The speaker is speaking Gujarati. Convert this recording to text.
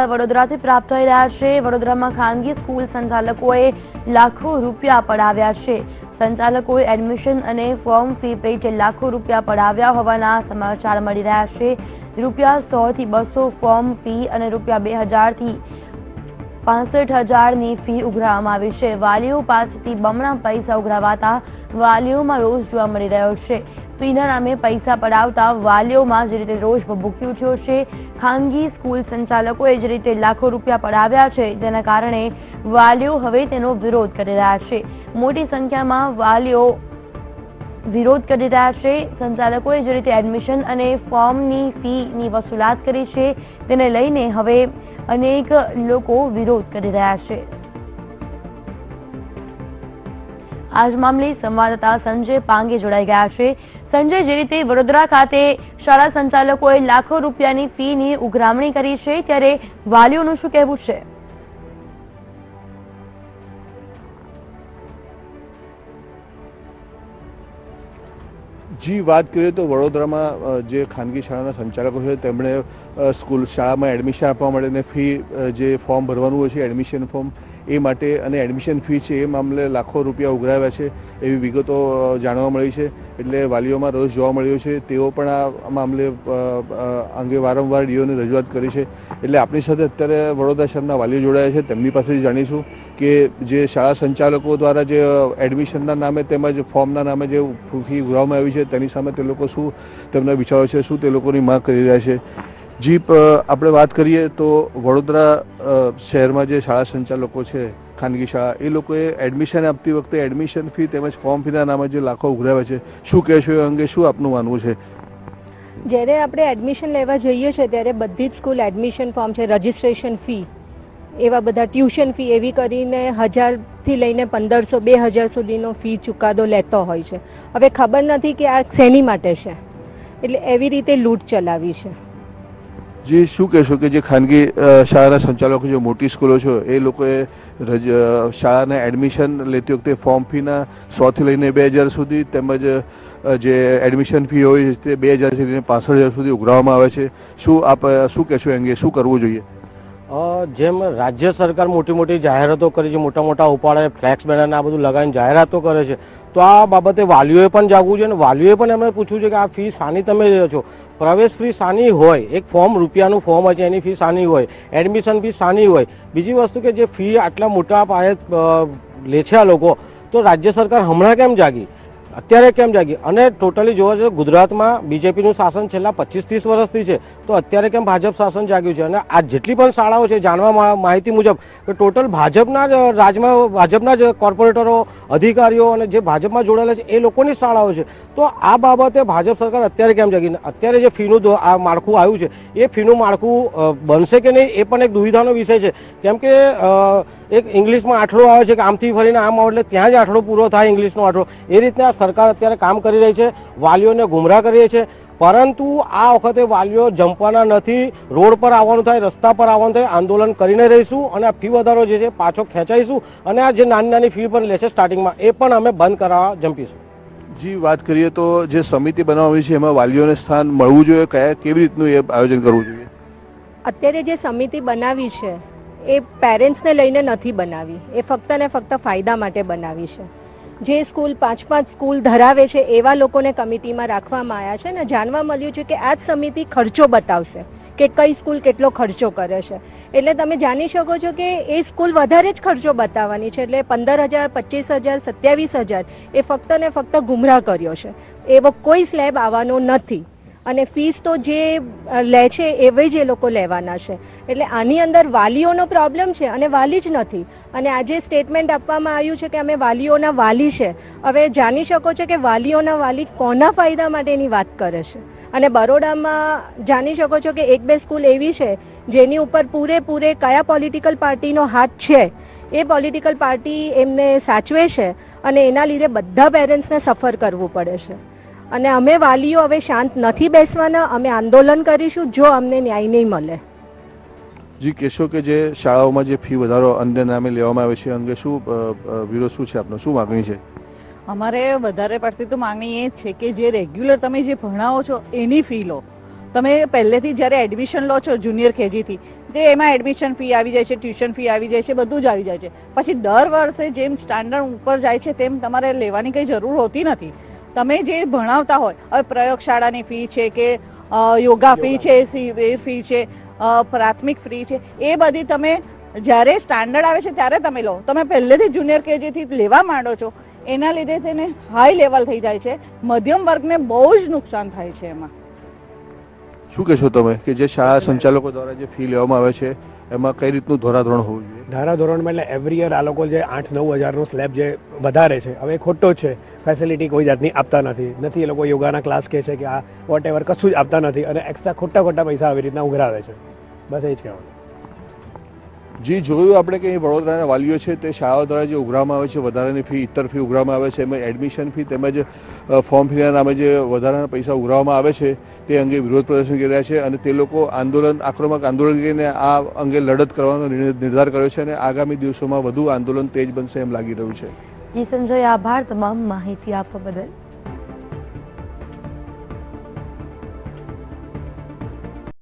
સમાચાર વડોદરાથી પ્રાપ્ત થઈ રહ્યા છે। વડોદરામાં ખાનગી સ્કૂલ સંચાલકોએ લાખો રૂપિયા પડાવ્યા છે। સંચાલકોએ એડમિશન અને ફોર્મ ફી પેટે લાખો રૂપિયા પડાવ્યા હોવાના સમાચાર મળી રહ્યા છે। રૂપિયા 100 થી 200 ફોર્મ ફી અને રૂપિયા 2000 થી 65,000 ની ફી ઉઘરાવવામાં આવી છે। વાલીઓ પાસેથી બમણા પૈસા ઉઘરાવાતા વાલીઓમાં રોષ જોવા મળી રહ્યો છે। ફીના નામે પૈસા પડાવતા વાલીઓમાં જે રીતે રોષ ભભૂકી ઉઠ્યો છે। ખાનગી સ્કૂલ સંચાલકોએ જે રીતે લાખો રૂપિયા પડાવ્યા છે તેના કારણે વાલીઓ હવે તેનો વિરોધ કરી રહ્યા છે। મોટી સંખ્યામાં વાલીઓ વિરોધ કરી રહ્યા છે। સંચાલકોએ જે રીતે એડમિશન અને ફોર્મની ફીની વસૂલાત કરી છે તેને લઈને હવે અનેક લોકો વિરોધ કરી રહ્યા છે। આજ મામલે સંવાદદાતા સંજય પાંગે જોડાઈ ગયા છે। સંજય, જે રીતે વડોદરા ખાતે શાળા સંચાલકોએ લાખો રૂપિયાની ફીની ઉઘરાવણી કરી છે ત્યારે વાલીઓનું શું કહેવું છે? જી, વાત કરીએ તો વડોદરામાં જે ખાનગી શાળાના સંચાલકો છે તેમણે શાળામાં એડમિશન આપવા માટેને ફી જે ફોર્મ ભરવાનું હોય છે એડમિશન ફોર્મ એ માટે અને એડમિશન ફી છે એ મામલે લાખો રૂપિયા ઉઘરાવ્યા છે એવી વિગતો જાણવા મળી છે। એટલે વાલીઓમાં રોષ જોવા મળ્યો છે। તેઓ પણ આ મામલે અંગે વારંવાર ડીઓને રજૂઆત કરી છે। એટલે આપણી સાથે અત્યારે વડોદરા શહેરના વાલીઓ જોડાયા છે, તેમની પાસેથી જાણીશું કે જે શાળા સંચાલકો દ્વારા જે એડમિશનના નામે તેમજ ફોર્મના નામે જે ફી ઉઘરાવવામાં આવી છે તેની સામે તે લોકો શું તેમના વિચારો છે, શું તે લોકોની માંગ કરી રહ્યા છે। જી, આપણે વાત કરીએ તો વડોદરા શહેરમાં જે શાળા સંચાલકો છે ખાનગી શાળા એ લોકોએ એડમિશન આપતી વખતે એડમિશન ફી તેમજ ફોર્મ ફીના નામે જે લાખો ઉઘરાવ્યા છે, શું કહેશો એ અંગે શું આપનું માનવું છે? જ્યારે આપણે એડમિશન લેવા જઈએ છીએ ત્યારે બધી જ સ્કૂલ એડમિશન ફોર્મ છે, રજિસ્ટ્રેશન ફી, એવા બધા ટ્યુશન ફી એવી કરીને 1000 થી લઈને 1500 2000 સુધીનો ફી ચુકાદો લેતો હોય છે। હવે ખબર નથી કે આ શેની માટે છે, એટલે એવી રીતે લૂંટ ચલાવી છે। જી, શું કહેશો કે જે ખાનગી શાળાના સંચાલકો જે મોટી સ્કૂલો છે એ લોકોએ શાળાના એડમિશન લેતી વખતે ફોર્મ ફીના 100 થી લઈને 2000 સુધી તેમજ જે એડમિશન ફી હોય તે 2000 થી લઈને 65,000 સુધી ઉઘરાવવામાં આવે છે। શું આપ શું કહેશો એ અંગે, શું કરવું જોઈએ? જેમ રાજ્ય સરકાર મોટી મોટી જાહેરાતો કરે છે, મોટા મોટા ઉપાડે ફ્લેક્સ બેનર આ બધું લગાવીને જાહેરાતો કરે છે, તો આ બાબતે વાલીઓએ પણ જાગવું છે અને વાલીઓએ પણ એમને પૂછવું છે કે આ ફી સાની તમે લો છો, પ્રવેશ ફી સાની હોય, એક ફોર્મ રૂપિયાનું ફોર્મ હોય છે એની ફી સાની હોય, એડમિશન ફી સાની હોય। બીજી વસ્તુ કે જે ફી આટલા મોટા પાયે લે છે આ લોકો, તો રાજ્ય સરકાર હમણાં કેમ જાગી, અત્યારે કેમ જાગી? અને ટોટલી જોવા જઈએ ગુજરાતમાં બીજેપીનું શાસન છેલ્લા 25-30 વર્ષથી છે, તો અત્યારે કેમ ભાજપ શાસન જાગ્યું છે? અને આ જેટલી પણ શાળાઓ છે જાણવા માહિતી મુજબ કે ટોટલ ભાજપના જ રાજમાં ભાજપના જ કોર્પોરેટરો, અધિકારીઓ અને જે ભાજપમાં જોડાયેલા છે એ લોકોની શાળાઓ છે। તો આ બાબતે ભાજપ સરકાર અત્યારે કેમ જાગી? અત્યારે જે ફીનું આ માળખું આવ્યું છે એ ફીનું માળખું બનશે કે નહીં એ પણ એક દુવિધાનો વિષય છે। કેમ કે એક ઇંગ્લિશમાં આઠડો આવે છે કે આમથી ફરીને આમ આવે એટલે ત્યાં જ આઠડો પૂરો થાય, ઇંગ્લિશનો આઠડો। એ રીતના સરકાર અત્યારે કામ કરી રહી છે, વાલીઓને ગુમરાહ કરી રહી છે। પરંતુ આ વખતે વાલીઓ જંપવાના નથી, રોડ પર આવવાનું થાય, રસ્તા પર આવવાનું થાય, આંદોલન કરીને રહીશું અને આ ફી વધારો જે છે પાછો ખેંચાઈશું અને આ જે નાની નાની ફી પણ લે છે સ્ટાર્ટિંગમાં એ પણ અમે બંધ કરાવવા જંપીશું। જી, વાત કરીએ તો જે સમિતિ બનાવવી છે એમાં વાલીઓને સ્થાન મળવું જોઈએ, કેવી રીતનું એ આયોજન કરવું જોઈએ? અત્યારે જે સમિતિ બનાવી છે એ પેરેન્ટ્સને લઈને નથી બનાવી, એ ફક્ત ને ફક્ત ફાયદા માટે બનાવી છે। જે સ્કૂલ 5-5 સ્કૂલ ધરાવે છે એવા લોકોને કમિટીમાં રાખવામાં આવ્યા છે ને જાણવા મળ્યું છે કે આ જ સમિતિ ખર્ચો બતાવશે કે કઈ સ્કૂલ કેટલો ખર્ચો કરે છે। એટલે તમે જાણી શકો છો કે એ સ્કૂલ વધારે જ ખર્ચો બતાવવાની છે, એટલે 15,000, 25,000, 27,000 એ ફક્ત ને ફક્ત ગુમરાહ કર્યો છે। એવો કોઈ સ્લેબ આવવાનો નથી અને ફીસ તો જે લે છે એવી જ એ લોકો લેવાના છે। એટલે આની અંદર વાલીઓનો પ્રોબ્લેમ છે અને વાલી જ નથી। અને આજે સ્ટેટમેન્ટ આપવામાં આવ્યું છે કે અમે વાલીઓના વાલી છે। હવે જાણી શકો છો કે વાલીઓના વાલી કોના ફાયદા માટેની વાત કરે છે। અને બરોડામાં જાણી શકો છો કે 1-2 સ્કૂલ એવી છે જેની ઉપર પૂરેપૂરે કયા પોલિટિકલ પાર્ટીનો હાથ છે, એ પોલિટિકલ પાર્ટી એમને સાચવે છે અને એના લીધે બધા પેરેન્ટ્સને સફર કરવું પડે છે। અને અમે વાલીઓ હવે શાંત નથી બેસવાના, અમે આંદોલન કરીશું જો અમને ન્યાય નહીં મળે। જી, કહેશો કે જે શાળાઓમાં જે ફી વધારો અન્ય નામે લેવામાં આવે છે અંગે શું વિરોધ શું છે આપનો, શું માગણી છે? અમારે વધારે પડતી તો માંગણી એ જ છે કે જે રેગ્યુલર તમે જે ભણાવો છો એની ફી લો। તમે પહેલેથી જ્યારે એડમિશન લો છો જુનિયર કેજીથી, તે એમાં એડમિશન ફી આવી જાય છે, ટ્યુશન ફી આવી જાય છે, બધું જ આવી જાય છે. પછી દર વર્ષે જેમ સ્ટાન્ડર્ડ ઉપર જાય છે તેમ તમારે લેવાની કંઈ જરૂર હોતી નથી. તમે જે ભણાવતા હોય, હવે પ્રયોગશાળાની ફી છે કે યોગા ફી છે, એ ફી છે, પ્રાથમિક ફી છે, એ બધી તમે જ્યારે સ્ટાન્ડર્ડ આવે છે ત્યારે તમે લો. તમે પહેલેથી જુનિયર કેજીથી લેવા માંડો છો, એના લીધે તેને હાઈ લેવલ થઈ જાય છે. મધ્યમ વર્ગને બહુ જ નુકસાન થાય છે એમાં. શું કહેશો તમે કે જે શાળા સંચાલકો દ્વારા જે ફી લેવામાં આવે છે એમાં કઈ રીતનું ધોરાધોરણ હોવું જોઈએ? ધારાધોરણમાં એટલે એવરી યર આ લોકો જે 8-9 હજારનો સ્લેબ જે વધારે છે, હવે ખોટો છે. ફેસિલિટી કોઈ જાતની આપતા નથી. એ લોકો યોગાના ક્લાસ કહે છે કે આ વોટ એવર કશું જ આપતા નથી અને એક્સ્ટ્રા ખોટા પૈસા આવી રીતના ઉઘરાવે છે. બસ એ જ કહેવાનું. જી, જોયું આપણે કે વડોદરાના વાલીઓ છે તે શાળાઓ દ્વારા જે ઉઘરાવવામાં આવે છે વધારાની ફી, ઇતર ફી ઉઘરાવવામાં આવે છે, એમાં એડમિશન ફી તેમજ ફોર્મ ફીના નામે જે વધારાના પૈસા ઉઘરાવવામાં આવે છે તે અંગે વિરોધ પ્રદર્શન કરી રહ્યા છે અને તે લોકો આક્રમક આંદોલન કરીને આ અંગે લડત કરવાનો નિર્ધાર કર્યો છે અને આગામી દિવસોમાં વધુ આંદોલન તેજ બનશે એમ લાગી રહ્યું છે. જી સંજય, આભાર તમામ માહિતી આપવા બદલ.